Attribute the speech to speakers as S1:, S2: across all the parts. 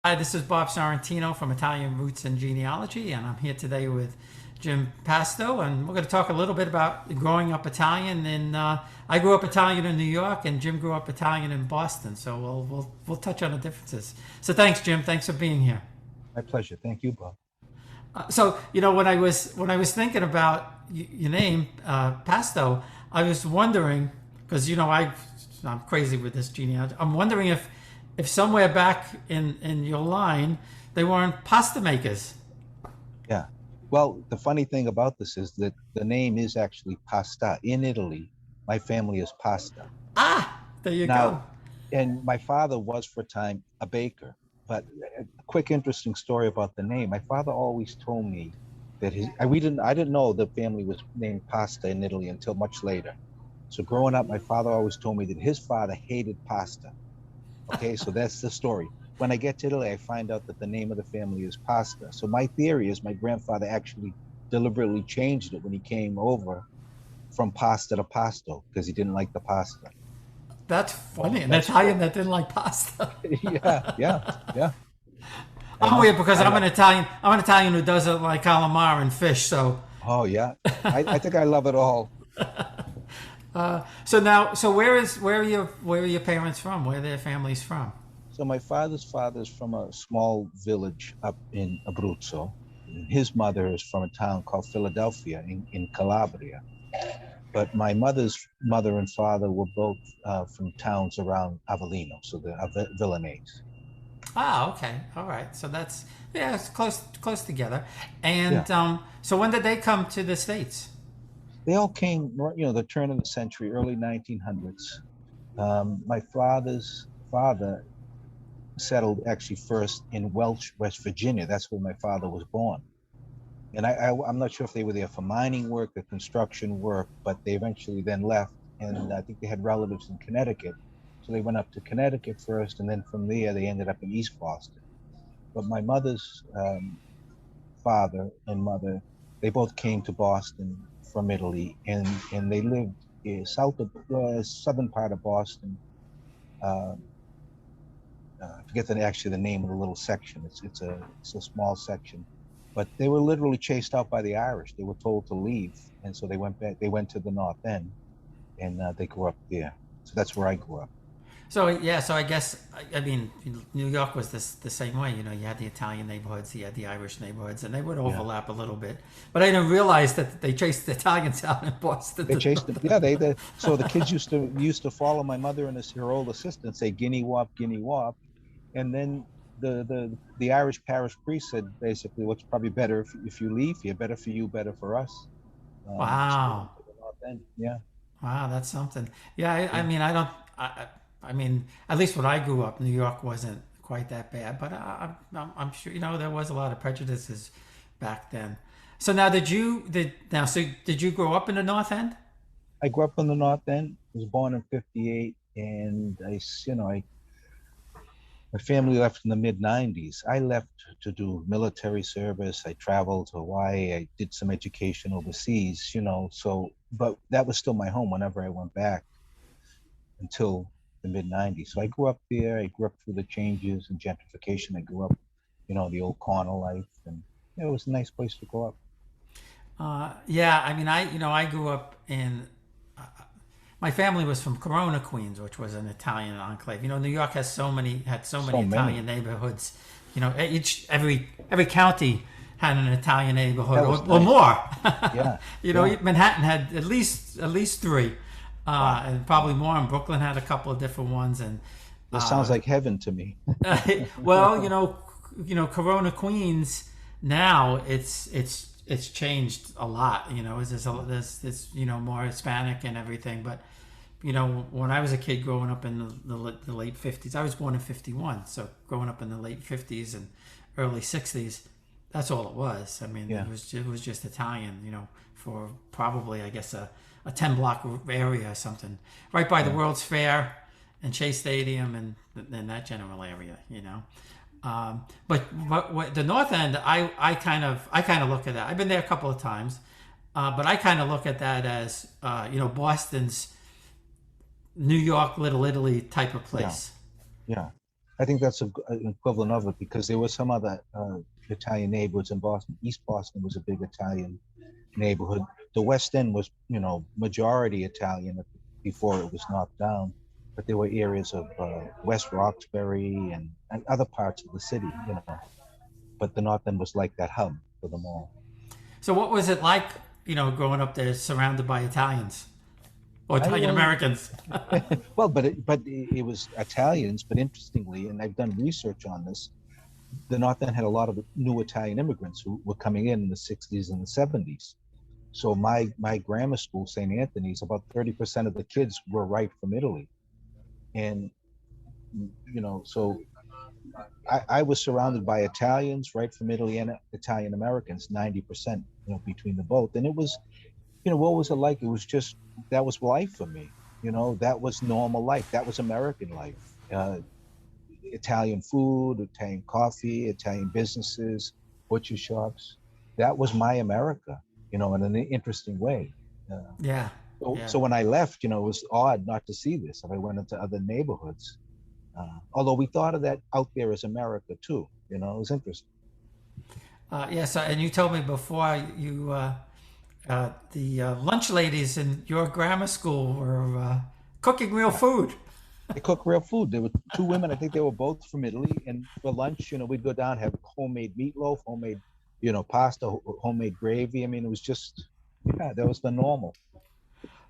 S1: Hi, this is Bob Sorrentino from Italian Roots and Genealogy, and I'm here today with Jim Pasto, and we're going to talk a little bit about growing up Italian. And I grew up Italian in New York, and Jim grew up Italian in Boston. So we'll touch on the differences. So thanks, Jim. Thanks for being here.
S2: My pleasure. Thank you, Bob.
S1: So when I was thinking about your name, Pasto, I was wondering because I'm crazy with this genealogy. I'm wondering if somewhere back in your line they weren't pasta makers.
S2: Yeah. Well, the funny thing about this is that the name is actually pasta. In Italy, my family is pasta.
S1: Ah, there you
S2: Now,
S1: go.
S2: and my father was for a time a baker. But a quick interesting story about the name. My father always told me that I didn't know the family was named pasta in Italy until much later. So growing up, my father always told me that his father hated pasta. Okay, so that's the story. When I get to Italy, I find out that the name of the family is Pasta. So my theory is my grandfather actually deliberately changed it when he came over from pasta to pasto because he didn't like the pasta.
S1: That's funny. An
S2: That's what,
S1: Italian that didn't like pasta.
S2: yeah, yeah, yeah. I
S1: I'm
S2: know.
S1: weird because
S2: I
S1: I'm an
S2: love,
S1: Italian. I'm an Italian who doesn't like calamari and fish. So
S2: oh, yeah. I think I love it all.
S1: so where are your parents from? Where are their families from?
S2: So my father is from a small village up in Abruzzo. His mother is from a town called Philadelphia in Calabria. But my mother's mother and father were both from towns around Avellino, so the Villanese.
S1: Ah, okay, all right. So that's yeah, it's close together.
S2: Yeah,
S1: And so when did they come to the states?
S2: they all came, the turn of the century, early 1900s. My father's father settled actually first in Welch, West Virginia. That's where my father was born. And I'm not sure if they were there for mining work or construction work, but they eventually then left. And I think they had relatives in Connecticut. So they went up to Connecticut first, and then from there they ended up in East Boston. But my mother's father and mother, they both came to Boston from Italy, and they lived south of southern part of Boston. Uh, I forget actually the name of the little section. It's a small section, but they were literally chased out by the Irish. They were told to leave, and so they went back. They went to the North End, and they grew up there. So that's where I grew up.
S1: So yeah, so I guess I mean New York was the same way. You had the Italian neighborhoods, you had the Irish neighborhoods, and they would
S2: Yeah,
S1: overlap a little bit. But I didn't realize that they chased the Italians out in Boston.
S2: they chased them. Yeah, they so the kids used to follow my mother and her old assistant say Guinea Wop, and then the Irish parish priest said basically, what's probably better if you leave here, better for you, better for us. So they
S1: Wow,
S2: went to the North End. Yeah,
S1: wow, that's something. Yeah, I
S2: yeah.
S1: mean I don't. I mean at least when I grew up, New York wasn't quite that bad. But I'm sure there was a lot of prejudices back then. So now did you grow up in the North End?
S2: I grew up in the North End. Was born in '58, and my family left in the mid '90s. I left to do military service. I traveled to Hawaii. I did some education overseas. So but that was still my home whenever I went back until the mid '90s. So I grew up there. I grew up through the changes and gentrification. I grew up, the old corner life, and it was a nice place to grow up.
S1: Yeah, I mean, I grew up in. My family was from Corona, Queens, which was an Italian enclave. New York had so many
S2: So many.
S1: Italian neighborhoods. Every county had an Italian neighborhood
S2: That was
S1: or
S2: nice.
S1: more.
S2: Yeah, yeah.
S1: Manhattan had at least three,
S2: Wow.
S1: and probably more. And Brooklyn had a couple of different ones. And
S2: That sounds like heaven to me.
S1: well, Corona, Queens. Now it's changed a lot. There's more Hispanic and everything. But when I was a kid growing up in the late '50s, I was born in '51. So growing up in the late '50s and early '60s, that's all it was. I mean,
S2: Yeah,
S1: it was just Italian. For probably I guess a 10 block area or something, right by the
S2: yeah,
S1: World's Fair and Chase Stadium and that general area. But the North End, I kind of look at that. I've been there a couple of times, but I kind of look at that as Boston's New York, Little Italy type of
S2: yeah,
S1: place.
S2: yeah. I think that's an equivalent of it because there were some other Italian neighborhoods in Boston. East Boston was a big Italian neighborhood. The West End was, majority Italian before it was knocked down, but there were areas of West Roxbury and other parts of the city, But the North End was like that hub for them all.
S1: So what was it like, growing up there surrounded by Italians or
S2: I
S1: Italian
S2: was
S1: Americans?
S2: well, but it was Italians. But interestingly, and I've done research on this, the North End had a lot of new Italian immigrants who were coming in the '60s and the '70s. So my grammar school, St. Anthony's, about 30% of the kids were right from Italy, and so I was surrounded by Italians right from Italy and Italian Americans, 90%, between the both, and it was, what was it like? It was just that was life for me. That was normal life. That was American life. Italian food, Italian coffee, Italian businesses, butcher shops. That was my America, in an interesting way.
S1: Yeah.
S2: So when I left, it was odd not to see this. If I went into other neighborhoods, although we thought of that out there as America too, it was interesting.
S1: Yes, and you told me before the lunch ladies in your grammar school were cooking real food.
S2: They cook real food. There were two women. I think they were both from Italy. And for lunch, we'd go down, have homemade meatloaf, homemade, pasta, homemade gravy. I mean, it was just, that was the normal.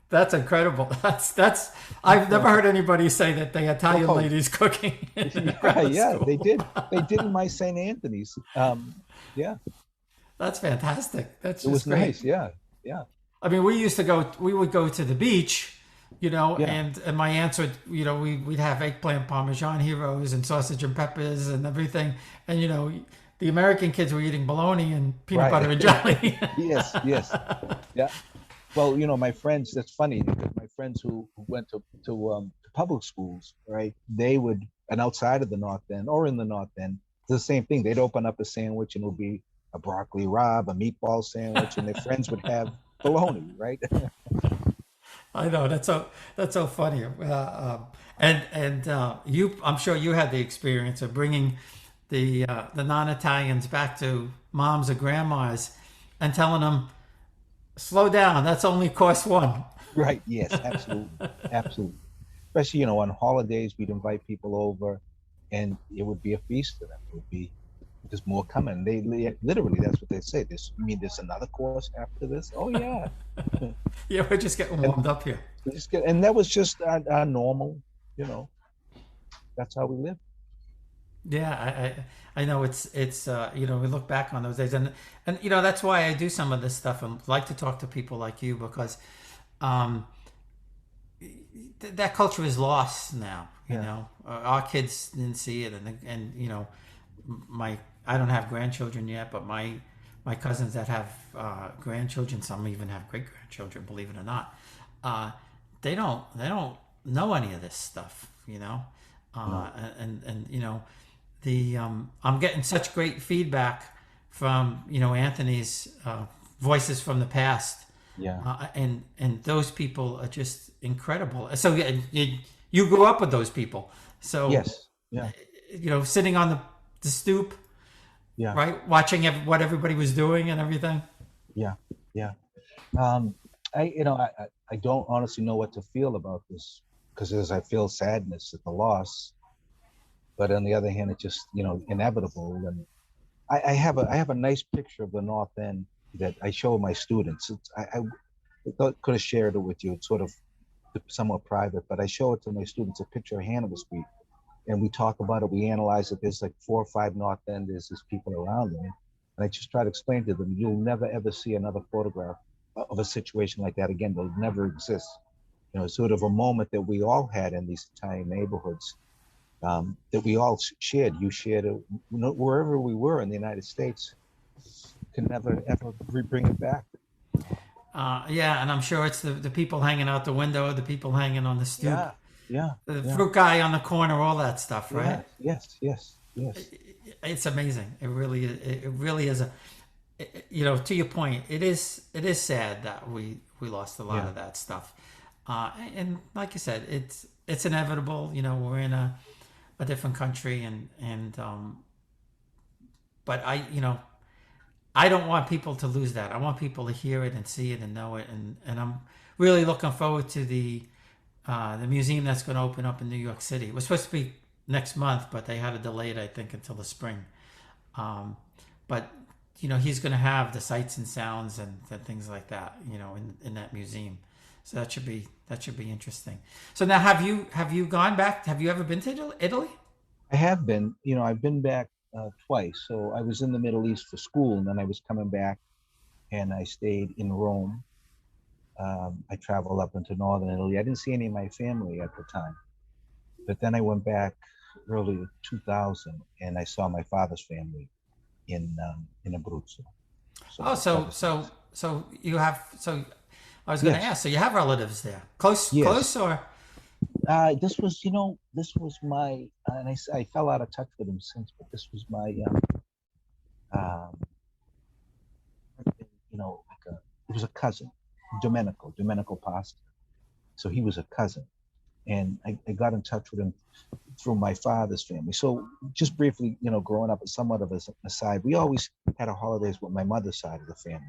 S1: That's incredible. That's I've never heard anybody say that the Italian
S2: Oh,
S1: ladies cooking in
S2: yeah,
S1: grammar
S2: yeah,
S1: school.
S2: they did. They did in my St. Anthony's. Yeah,
S1: That's fantastic. That's
S2: it
S1: just
S2: was
S1: great.
S2: nice. Yeah, yeah,
S1: I mean, we would go to the beach,
S2: yeah.
S1: and my aunts would, we'd have eggplant parmesan heroes and sausage and peppers and everything. And, the American kids were eating bologna and peanut butter
S2: Right.
S1: and jelly.
S2: Yes, yes. Yeah. Well, my friends, that's funny because my friends who went to public schools, right? They would, and outside of the North End or in the North End, it's the same thing. They'd open up a sandwich and it would be a broccoli rabe, a meatball sandwich, and their friends would have bologna, right?
S1: I know that's so funny. You, I'm sure you had the experience of bringing the non-Italians back to moms or grandmas and telling them, slow down. That's only course one.
S2: Right. Yes, absolutely. Absolutely. Especially, on holidays, we'd invite people over and it would be a feast for them. It would be, there's more coming. Literally, that's what they say. You mean there's another course after this? Oh, yeah.
S1: Yeah, we're just getting warmed up here.
S2: And that was just our normal, that's how we live.
S1: Yeah, I know it's we look back on those days, and that's why I do some of this stuff and like to talk to people like you because um, that culture is lost now.
S2: Yeah.
S1: Our kids didn't see it, and my I don't have grandchildren yet, but my cousins that have grandchildren, some even have great grandchildren, believe it or not, they don't know any of this stuff.
S2: No.
S1: And the I'm getting such great feedback from Anthony's voices from the past,
S2: Yeah.
S1: and those people are just incredible. So you grew up with those people, so
S2: Yes. Yeah.
S1: sitting on the stoop,
S2: Yeah.
S1: right, watching what everybody was doing and everything.
S2: Yeah. Yeah. Um, I don't honestly know what to feel about this because as I feel sadness at the loss, but on the other hand, it's just inevitable. And I have a nice picture of the North End that I show my students. I thought could have shared it with you. It's sort of somewhat private, but I show it to my students, a picture of Hanover Street, and we talk about it. We analyze it. There's like 4 or 5 North Enders. There's people around them, and I just try to explain to them, you'll never ever see another photograph of a situation like that again. They'll never exist. Sort of a moment that we all had in these Italian neighborhoods, that we all shared. You shared it wherever we were in the United States. Can never ever bring it back.
S1: Yeah, and I'm sure it's the people hanging out the window, the people hanging on the stoop,
S2: Yeah, yeah,
S1: the
S2: yeah,
S1: fruit guy on the corner, all that stuff,
S2: yeah.
S1: right?
S2: Yes, yes, yes.
S1: It's amazing. It really is to your point, it is sad that we lost a lot
S2: Yeah,
S1: of that stuff. And like you said, it's inevitable. We're in a different country, and but I don't want people to lose that. I want people to hear it and see it and know it, and I'm really looking forward to the museum that's going to open up in New York City. It was supposed to be next month, but they had to delay it, I think, until the spring. But he's going to have the sights and sounds and things like that, in that museum. So that should be interesting. So now, have you gone back? Have you ever been to Italy?
S2: I have been. I've been back twice. So I was in the Middle East for school, and then I was coming back, and I stayed in Rome. I traveled up into northern Italy. I didn't see any of my family at the time, but then I went back early 2000, and I saw my father's family in Abruzzo.
S1: Oh,
S2: So that was nice.
S1: so you have so I was going to
S2: Yes,
S1: ask. So you have relatives there, close
S2: yes.
S1: or?
S2: This was my, and I fell out of touch with him since, but this was my, um, it was a cousin, Domenico Pasta. So he was a cousin, and I got in touch with him through my father's family. So just briefly, growing up, somewhat of as an aside, we always had our holidays with my mother's side of the family,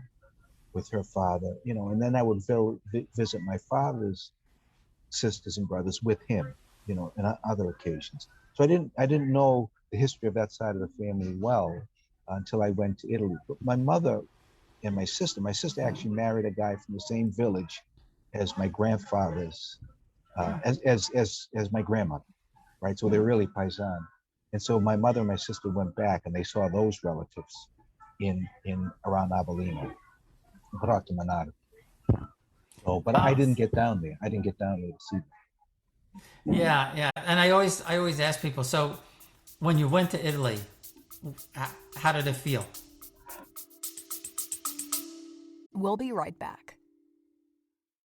S2: with her father, and then I would visit my father's sisters and brothers with him, and other occasions. So I didn't know the history of that side of the family well until I went to Italy. But my mother and my sister actually married a guy from the same village as my grandfather's, as my grandmother, right? So they're really paisan. And so my mother and my sister went back and they saw those relatives in around Avellino, Grottamanare. So, but I
S1: Oh,
S2: didn't get down there. I didn't get down there to see them.
S1: yeah, yeah. And I always ask people. So when you went to Italy, how did it feel?
S3: We'll be right back.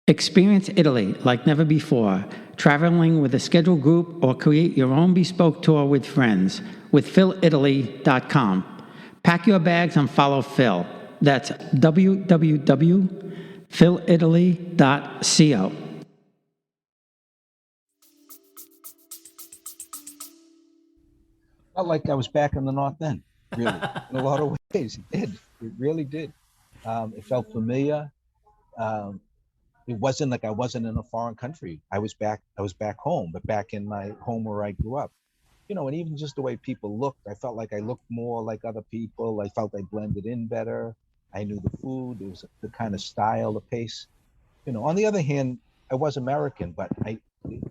S1: Experience Italy like never before, traveling with a scheduled group or create your own bespoke tour with friends with PhilItaly.com. Pack your bags and follow Phil. That's www.philitaly.co.
S2: Felt like I was back in the North End, really, in a lot of ways. It did. It really did. It felt familiar. Um, it wasn't like I wasn't in a foreign country. I was back. I was back home, but back in my home where I grew up. And even just the way people looked, I felt like I looked more like other people. I felt I blended in better. I knew the food. There was the kind of style, the pace. On the other hand, I was American, but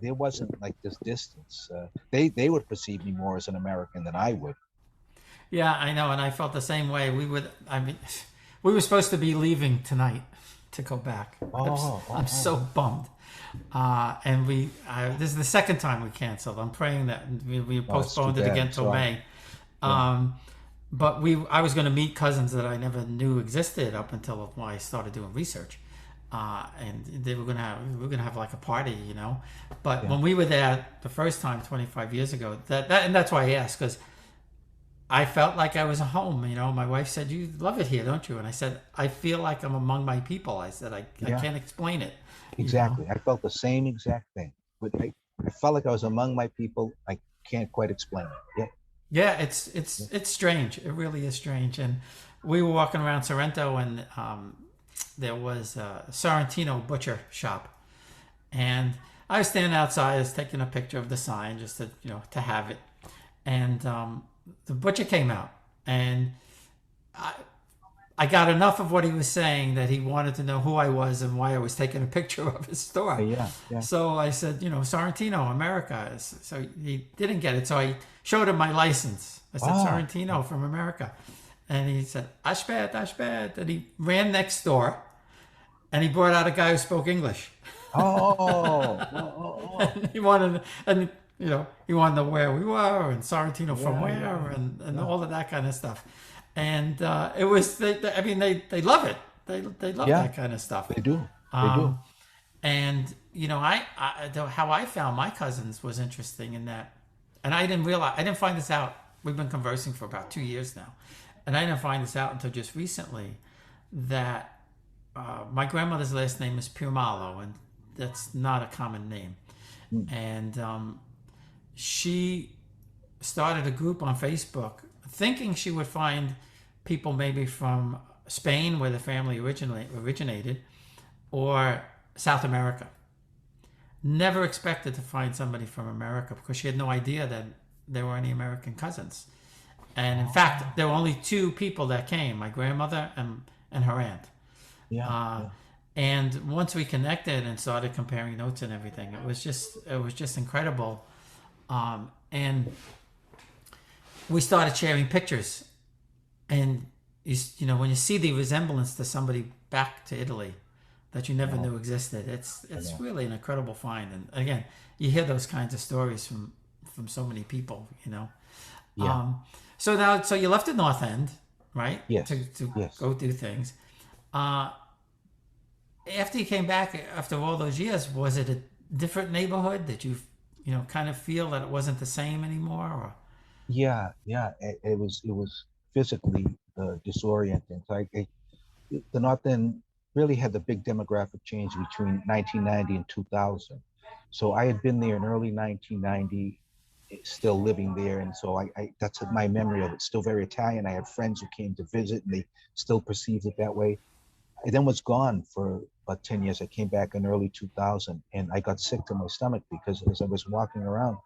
S2: there wasn't like this distance. They would perceive me more as an American than I would.
S1: Yeah, I know, and I felt the same way. I mean, we were supposed to be leaving tonight to go back.
S2: Oh,
S1: I'm
S2: oh,
S1: so
S2: oh.
S1: bummed. And this is the second time we canceled. I'm praying that we
S2: Oh, it's too
S1: postponed it
S2: bad.
S1: again
S2: I'm
S1: till
S2: sorry.
S1: May.
S2: Yeah,
S1: Um, but I was going to meet cousins that I never knew existed up until I started doing research. And we were gonna have like a party. But
S2: yeah,
S1: when we were there the first time 25 years ago, and that's why I asked, because I felt like I was at home. My wife said, "You love it here, don't you?" And I said, "I feel like I'm among my people." I said, "I
S2: yeah.
S1: can't explain it." You know.
S2: Exactly. I felt the same exact thing. But I felt like I was among my people. I can't quite explain it. Yeah,
S1: Yeah, it's
S2: yeah.
S1: it's it's strange. It really is strange. And we were walking around Sorrento, and there was a Sorrentino butcher shop, and I was standing outside, I was taking a picture of the sign just to have it, and the butcher came out, and I got enough of what he was saying that he wanted to know who I was and why I was taking a picture of his store.
S2: Yeah, yeah.
S1: So I said, Sorrentino, America. So he didn't get it. So I showed him my license. I said,
S2: Oh,
S1: Sorrentino from America. And he said, Ashbet, Ashbet. And he ran next door and he brought out a guy who spoke English.
S2: oh.
S1: And he wanted to know where we were and Sorrentino from
S2: Yeah, yeah,
S1: where
S2: yeah,
S1: and
S2: yeah,
S1: all of that kind of stuff. And it was, I mean, they love it. They love
S2: yeah.
S1: that kind of stuff.
S2: They do. They do.
S1: Um, and how I found my cousins was interesting in that, and I didn't find this out. We've been conversing for about 2 years now, and I didn't find this out until just recently that my grandmother's last name is Pirmalo, and that's not a common name.
S2: Mm.
S1: And she started a group on Facebook, thinking she would find people maybe from Spain, where the family originated, or South America. Never expected to find somebody from America because she had no idea that there were any American cousins. And in fact, there were only two people that came: my grandmother and her aunt.
S2: Yeah.
S1: And once we connected and started comparing notes and everything, it was just incredible. And we started sharing pictures, and you know, when you see the resemblance to somebody back to Italy that you never knew existed, it's really an incredible find. And again, you hear those kinds of stories from so many people, you know.
S2: Yeah.
S1: So you left the North End, right?
S2: Yes.
S1: To
S2: Yes.
S1: go do things. After you came back after all those years, was it a different neighborhood? Did you kind of feel that it wasn't the same anymore? Or?
S2: Yeah. It was physically disorienting. The North End really had the big demographic change between 1990 and 2000. So I had been there in early 1990, still living there, and so I that's my memory of it. Still very Italian. I had friends who came to visit, and they still perceived it that way. I then was gone for about 10 years. I came back in early 2000, and I got sick to my stomach because as I was walking around,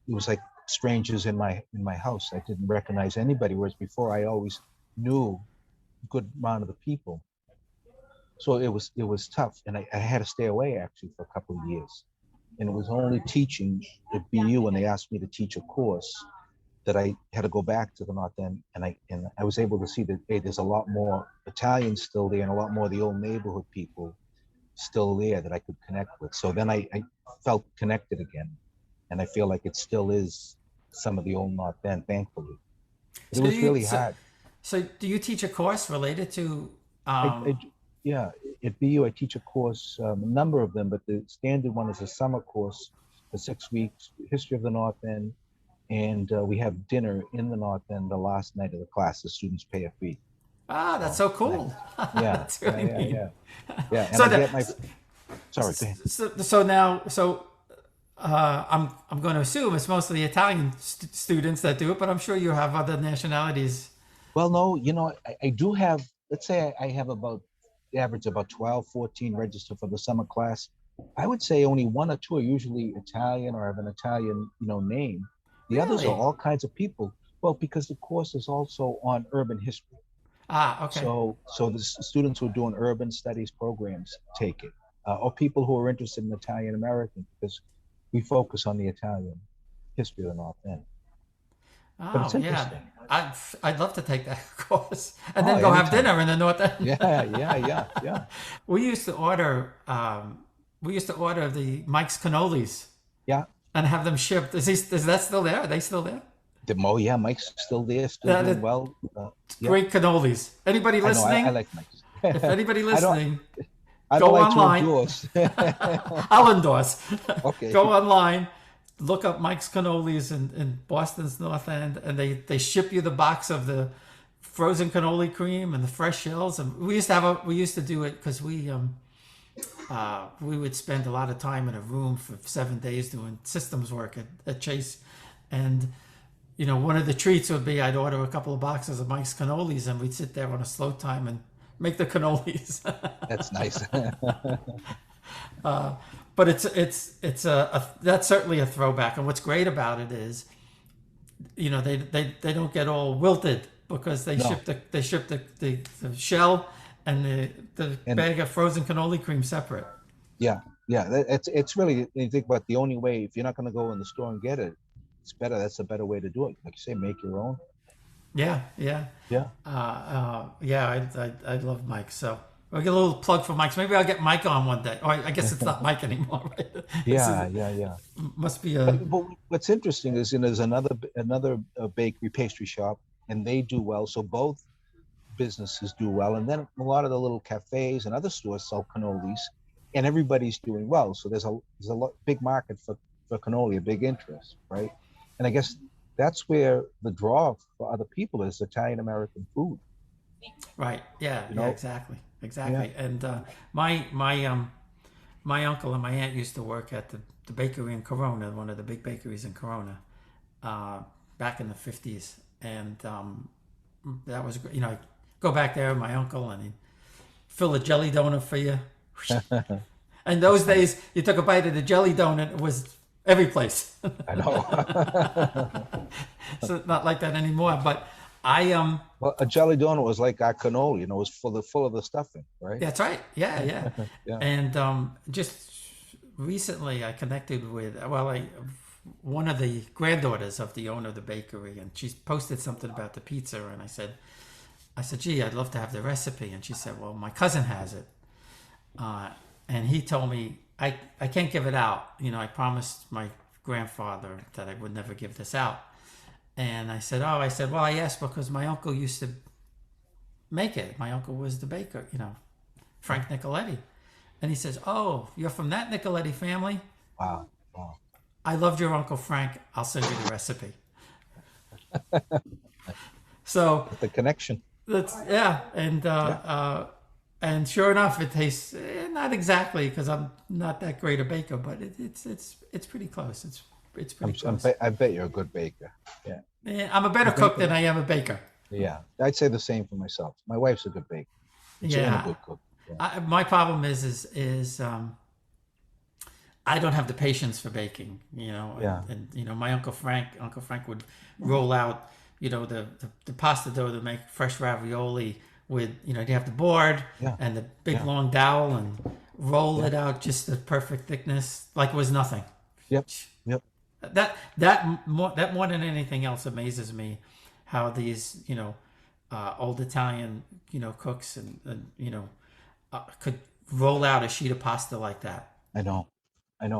S2: it was like strangers in my house. I didn't recognize anybody, whereas before I always knew a good amount of the people. So it was tough, and I had to stay away actually for a couple of years. And it was only teaching at BU when they asked me to teach a course that I had to go back to the North End, and I was able to see that, hey, there's a lot more Italians still there and a lot more of the old neighborhood people still there that I could connect with. So then I felt connected again, and I feel like it still is some of the old North End, thankfully. It was really hard.
S1: So do you teach a course related to?
S2: Yeah, at BU I teach a course, a number of them, but the standard one is a summer course for 6 weeks, history of the North End, and we have dinner in the North End the last night of the class. The students pay a fee.
S1: Ah, that's so cool.
S2: Yeah,
S1: That's really neat.
S2: Yeah. And
S1: So
S2: I
S1: that-
S2: get my. Sorry. Go ahead.
S1: So now, I'm going to assume it's mostly Italian students that do it, but I'm sure you have other nationalities.
S2: Well, no, I do have. Let's say I have average about 12, 14 registered for the summer class. I would say only one or two are usually Italian or have an Italian, name. The others are
S1: Really?
S2: all kinds of people. Well, because the course is also on urban history.
S1: Ah, okay.
S2: So the students who are doing urban studies programs take it, or people who are interested in Italian American, because we focus on the Italian history of the North End. But it's
S1: Oh,
S2: interesting.
S1: yeah. I'd love to take that course and then go have
S2: anytime.
S1: dinner in the North End.
S2: Yeah.
S1: We used to order the Mike's cannolis
S2: Yeah.
S1: and have them shipped. Is that still there? Are they still there?
S2: Yeah, Mike's still there, still
S1: Yeah,
S2: doing well. Yeah.
S1: Great cannolis. Anybody
S2: I know,
S1: listening?
S2: I like Mike's.
S1: If anybody listening,
S2: I
S1: go
S2: don't like
S1: online.
S2: to endorse.
S1: I'll endorse.
S2: Okay.
S1: Go online, look up Mike's Cannolis in Boston's North End, and they ship you the box of the frozen cannoli cream and the fresh shells. And we used to do it because we would spend a lot of time in a room for 7 days doing systems work at Chase, and one of the treats would be I'd order a couple of boxes of Mike's cannolis, and we'd sit there on a slow time and make the cannolis.
S2: That's nice.
S1: But it's that's certainly a throwback. And what's great about it is, they don't get all wilted because they ship the shell and the bag of frozen cannoli cream separate.
S2: Yeah. It's really, you think about the only way, if you're not going to go in the store and get it, it's better. That's a better way to do it. Like you say, make your own.
S1: Yeah. I love Mike. So I'll get a little plug for Mike's. Maybe I'll get Mike on one day. Or I guess it's not Mike anymore, right?
S2: Yeah.
S1: Must be a.
S2: But what's interesting is there's another bakery pastry shop, and they do well. So both businesses do well, and then a lot of the little cafes and other stores sell cannolis, and everybody's doing well. So there's a big market for cannoli, a big interest, right? And I guess that's where the draw for other people is Italian American food.
S1: Right. Yeah. Yeah. Exactly.
S2: Yeah.
S1: And my uncle and my aunt used to work at the bakery in Corona, one of the big bakeries in Corona. back in the 50s. And that was, I'd go back there with my uncle and he'd fill a jelly donut for you. And those days, you took a bite of the jelly donut, it was every place.
S2: I know.
S1: So not like that anymore. But
S2: well, a jelly donut was like our cannoli, it was full of the stuffing, right?
S1: That's right. Yeah.
S2: Yeah.
S1: And just recently, I connected with one of the granddaughters of the owner of the bakery, and she posted something about the pizza, and I said, gee, I'd love to have the recipe, and she said, well, my cousin has it, and he told me I can't give it out. I promised my grandfather that I would never give this out, and I said, well, I asked because my uncle used to make it. My uncle was the baker, Frank Nicoletti. And he says, oh, you're from that Nicoletti family?
S2: Wow.
S1: I loved your Uncle Frank. I'll send you the recipe. So
S2: the connection.
S1: And sure enough, it tastes not exactly, because I'm not that great a baker, but it's pretty close. It's pretty close.
S2: I bet you're a good baker. Yeah.
S1: I'm a better cook than I am a baker.
S2: Yeah, I'd say the same for myself. My wife's a good baker. She's a good cook. Yeah.
S1: My problem is I don't have the patience for baking, and my Uncle Frank would roll out, the pasta dough to make fresh ravioli with, you have the board and the big long dowel and roll it out just the perfect thickness, like it was nothing.
S2: Yep.
S1: That more than anything else amazes me, how these, old Italian, cooks and could roll out a sheet of pasta like that.
S2: I know.
S1: And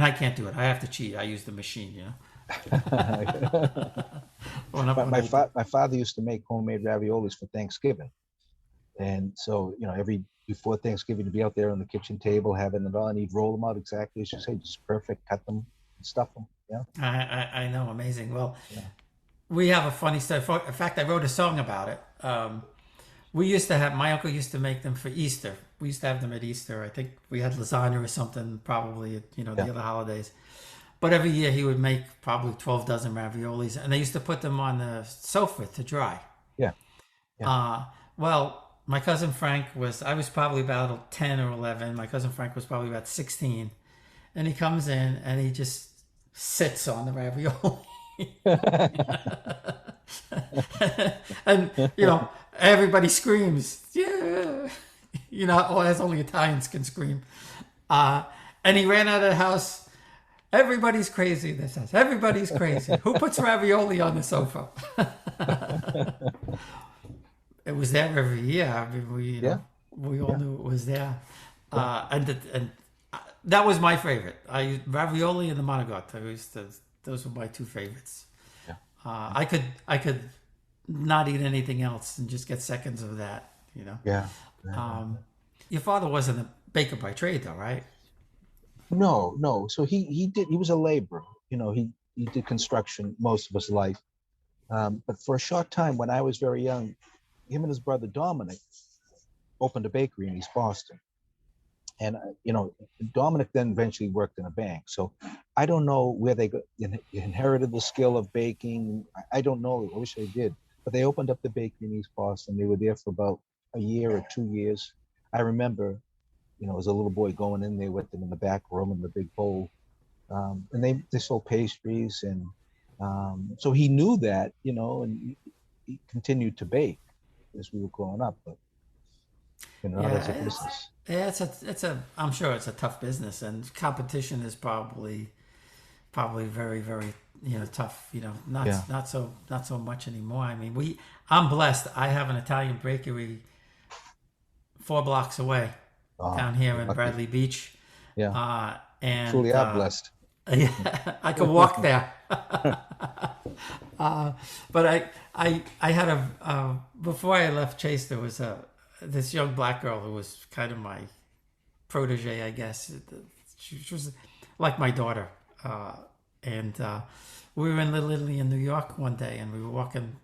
S1: I can't do it. I have to cheat. I use the machine,
S2: My father used to make homemade raviolis for Thanksgiving. And so, before Thanksgiving, to be out there on the kitchen table, having it all, and he'd roll them out exactly as you say, just perfect, cut them and stuff them. Yeah.
S1: I know. Amazing. Well, we have a funny story. In fact, I wrote a song about it. My uncle used to make them for Easter. We used to have them at Easter. I think we had lasagna or something, probably at, the other holidays. But every year he would make probably 12 dozen raviolis, and they used to put them on the sofa to dry.
S2: Yeah.
S1: Well, my cousin Frank I was probably about 10 or 11. My cousin Frank was probably about 16. And he comes in and he just sits on the ravioli. And everybody screams, yeah, as only Italians can scream. And he ran out of the house. Everybody's crazy. This says everybody's crazy. Who puts ravioli on the sofa? It was there every year. I mean, we all knew it was there. And that was my favorite. I used ravioli and the manigotti. Those were my two favorites.
S2: Yeah.
S1: I could not eat anything else and just get seconds of that,
S2: Yeah.
S1: Your father wasn't a baker by trade, though, right?
S2: No. So he was a laborer. He did construction most of his life. But for a short time, when I was very young, him and his brother Dominic opened a bakery in East Boston. And, Dominic then eventually worked in a bank. So I don't know where they inherited the skill of baking. I don't know. I wish they did. But they opened up the bakery in East Boston. They were there for about a year or 2 years. I remember, as a little boy going in there with them in the back room in the big bowl. And they sold pastries. And so he knew that, and he continued to bake as we were growing up. But, that's a business.
S1: Yeah, I'm sure it's a tough business, and competition is probably very, very, tough, not so much anymore. I mean, I'm blessed. I have an Italian bakery 4 blocks away down here in Bradley Beach.
S2: Yeah.
S1: And
S2: truly are blessed.
S1: Yeah, I could walk there. But I had before I left Chase, there was this young black girl who was kind of my protege, I guess. She was like my daughter. And we were in Little Italy in New York one day, and we were walking,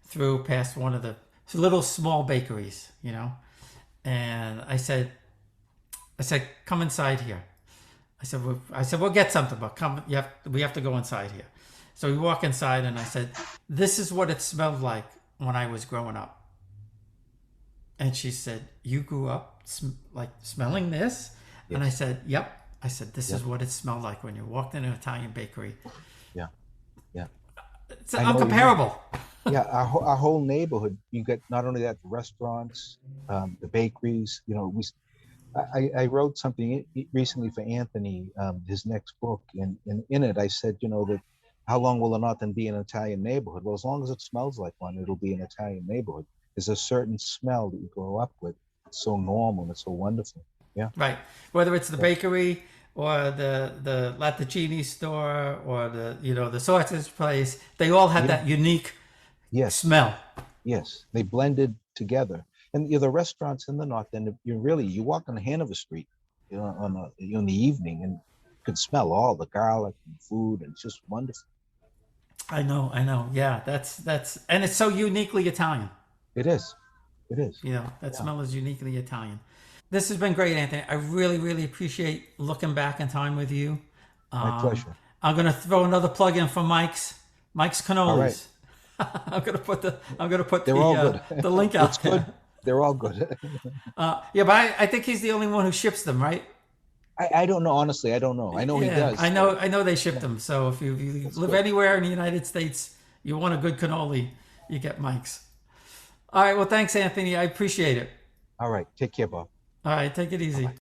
S1: through past one of the little small bakeries, and I said, come inside here. I said, we'll get something, but come, we have to go inside here. So we walk inside, and I said, "This is what it smelled like when I was growing up." And she said, "You grew up like smelling this?"
S2: Yes.
S1: And I said, "Yep." I said, "This
S2: Yep.
S1: is what it smelled like when you walked in an Italian bakery."
S2: Yeah. Yeah.
S1: It's
S2: I know,
S1: uncomparable.
S2: Yeah, our whole neighborhood. You get not only that, the restaurants, the bakeries. I wrote something recently for Anthony, his next book, and in it I said, that how long will the Northern be an Italian neighborhood? Well, as long as it smells like one, it'll be an Italian neighborhood. There's a certain smell that you grow up with. It's so normal. It's so wonderful. Yeah.
S1: Right. Whether it's the bakery or the latticini store or the sausage place, they all had that unique
S2: Yes.
S1: smell.
S2: Yes. They blended together. And the restaurants in the North End, you walk on Hanover Street, in the evening, and you can smell all the garlic and food, and it's just wonderful.
S1: I know. Yeah, that's and it's so uniquely Italian.
S2: It is. It is.
S1: That smell is uniquely Italian. This has been great, Anthony. I really, really appreciate looking back in time with you.
S2: My pleasure.
S1: I'm gonna throw another plug in for Mike's Cannolis.
S2: All right.
S1: I'm gonna put
S2: They're all good.
S1: the link out.
S2: It's good. They're all good.
S1: Yeah, but I think he's the only one who ships them, right?
S2: I don't know. Honestly, I don't know. I know he does.
S1: I know they ship them. So if you live
S2: good.
S1: anywhere in the United States, you want a good cannoli, you get Mike's. All right. Well, thanks, Anthony. I appreciate it.
S2: All right. Take care, Bob.
S1: All right. Take it easy. Bye-bye.